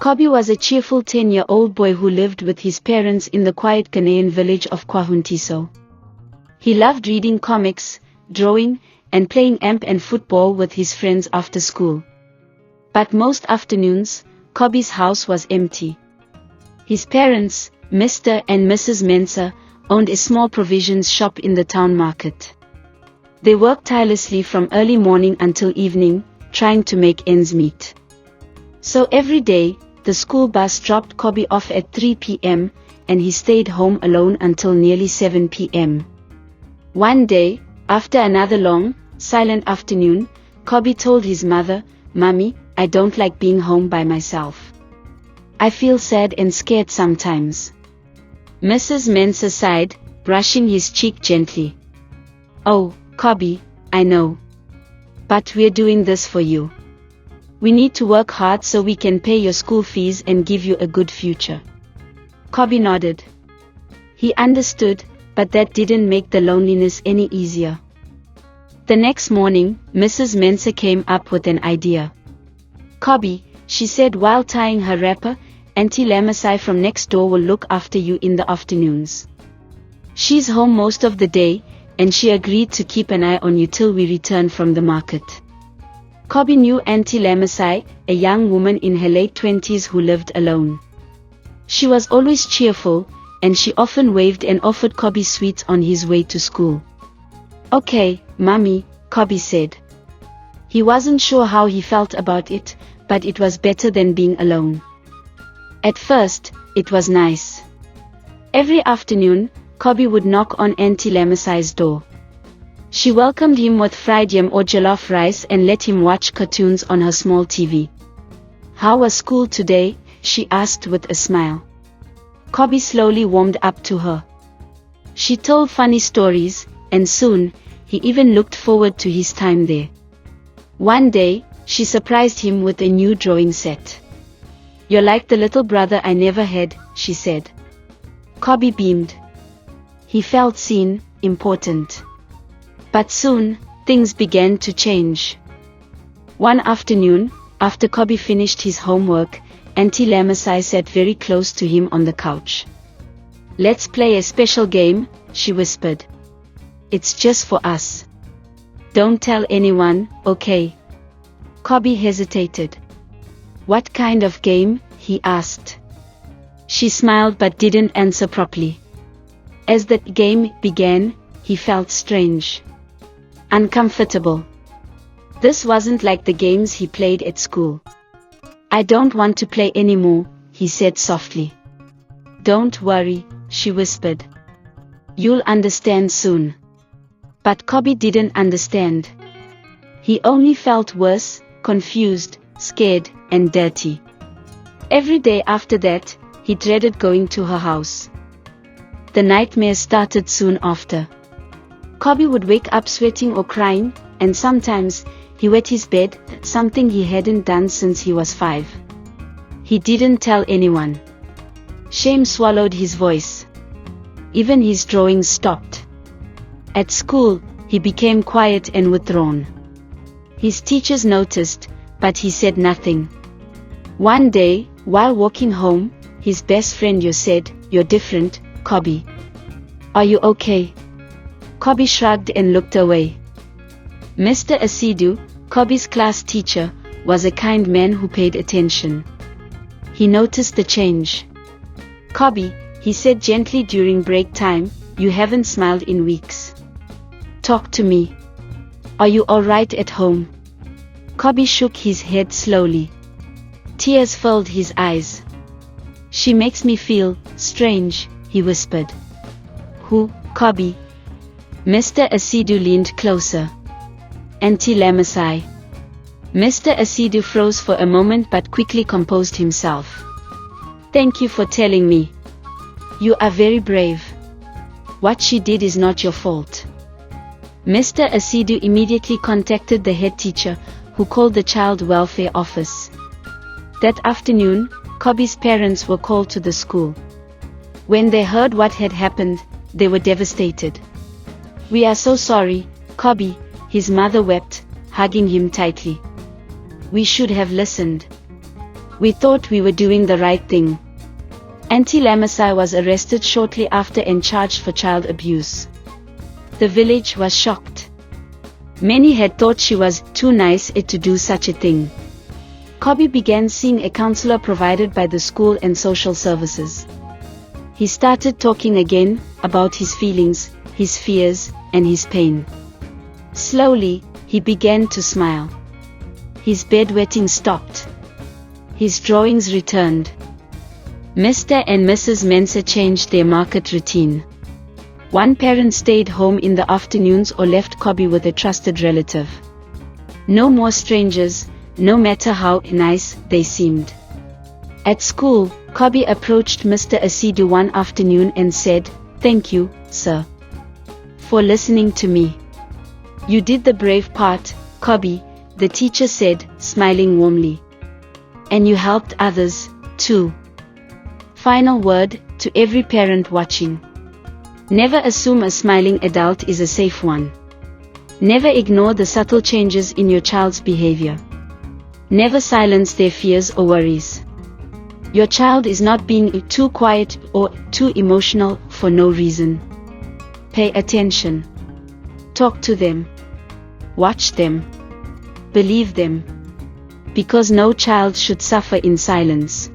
Kobe was a cheerful 10-year-old boy who lived with his parents in the quiet Ghanaian village of Kwahuntiso. He loved reading comics, drawing, and playing amp and football with his friends after school. But most afternoons, Kobe's house was empty. His parents, Mr. and Mrs. Mensah, owned a small provisions shop in the town market. They worked tirelessly from early morning until evening, trying to make ends meet. So every day, the school bus dropped Kobe off at 3 p.m., and he stayed home alone until nearly 7 p.m. One day, after another long, silent afternoon, Kobe told his mother, "Mommy, I don't like being home by myself. I feel sad and scared sometimes." Mrs. Mensah sighed, brushing his cheek gently. "Oh, Kobe, I know. But we're doing this for you. We need to work hard so we can pay your school fees and give you a good future." Kobe nodded. He understood, but that didn't make the loneliness any easier. The next morning, Mrs. Mensah came up with an idea. "Kobe," she said while tying her wrapper, "Auntie Lamasai from next door will look after you in the afternoons. She's home most of the day, and she agreed to keep an eye on you till we return from the market." Kobe knew Auntie Lamasai, a young woman in her late 20s who lived alone. She was always cheerful, and she often waved and offered Kobe sweets on his way to school. "Okay, Mommy," Kobe said. He wasn't sure how he felt about it, but it was better than being alone. At first, it was nice. Every afternoon, Kobe would knock on Auntie Lamasai's door. She welcomed him with fried yam or jollof rice and let him watch cartoons on her small TV. "How was school today?" she asked with a smile. Kobe slowly warmed up to her. She told funny stories, and soon, he even looked forward to his time there. One day, she surprised him with a new drawing set. "You're like the little brother I never had," she said. Kobe beamed. He felt seen, important. But soon, things began to change. One afternoon, after Kobe finished his homework, Auntie Lamasai sat very close to him on the couch. "Let's play a special game," she whispered. "It's just for us. Don't tell anyone, okay?" Kobe hesitated. "What kind of game?" he asked. She smiled but didn't answer properly. As the game began, he felt strange. Uncomfortable. This wasn't like the games he played at school. "I don't want to play anymore," he said softly. "Don't worry," she whispered. "You'll understand soon." But Kobe didn't understand. He only felt worse, confused, scared, and dirty. Every day after that, he dreaded going to her house. The nightmare started soon after. Kobe would wake up sweating or crying, and sometimes, he wet his bed, something he hadn't done since he was 5. He didn't tell anyone. Shame swallowed his voice. Even his drawings stopped. At school, he became quiet and withdrawn. His teachers noticed, but he said nothing. One day, while walking home, his best friend Yo said, "You're different, Kobe. Are you okay?" Kobe shrugged and looked away. Mr. Asidu, Kobe's class teacher, was a kind man who paid attention. He noticed the change. "Kobe," he said gently during break time, "you haven't smiled in weeks. Talk to me. Are you alright at home?" Kobe shook his head slowly. Tears filled his eyes. "She makes me feel strange," he whispered. "Who, Kobe?" Mr. Asidu leaned closer. "Auntie Lamasai." Mr. Asidu froze for a moment but quickly composed himself. "Thank you for telling me. You are very brave. What she did is not your fault." Mr. Asidu immediately contacted the head teacher, who called the child welfare office. That afternoon, Kobe's parents were called to the school. When they heard what had happened, they were devastated. "We are so sorry, Kobe," his mother wept, hugging him tightly. "We should have listened. We thought we were doing the right thing. Auntie Lamasai was arrested shortly after and charged for child abuse. The village was shocked. Many had thought she was too nice to do such a thing. Kobe began seeing a counselor provided by the school and social services. He started talking again about his feelings, his fears, and his pain. Slowly, he began to smile. His bedwetting stopped. His drawings returned. Mr. and Mrs. Mensah changed their market routine. One parent stayed home in the afternoons or left Kobe with a trusted relative. No more strangers, no matter how nice they seemed. At school, Kobe approached Mr. Asidu one afternoon and said, "Thank you, sir, for listening to me. You did the brave part, Kobe," the teacher said, smiling warmly. "And you helped others, too." Final word, to every parent watching. Never assume a smiling adult is a safe one. Never ignore the subtle changes in your child's behavior. Never silence their fears or worries. Your child is not being too quiet or too emotional for no reason. Pay attention. Talk to them. Watch them. Believe them. Because no child should suffer in silence.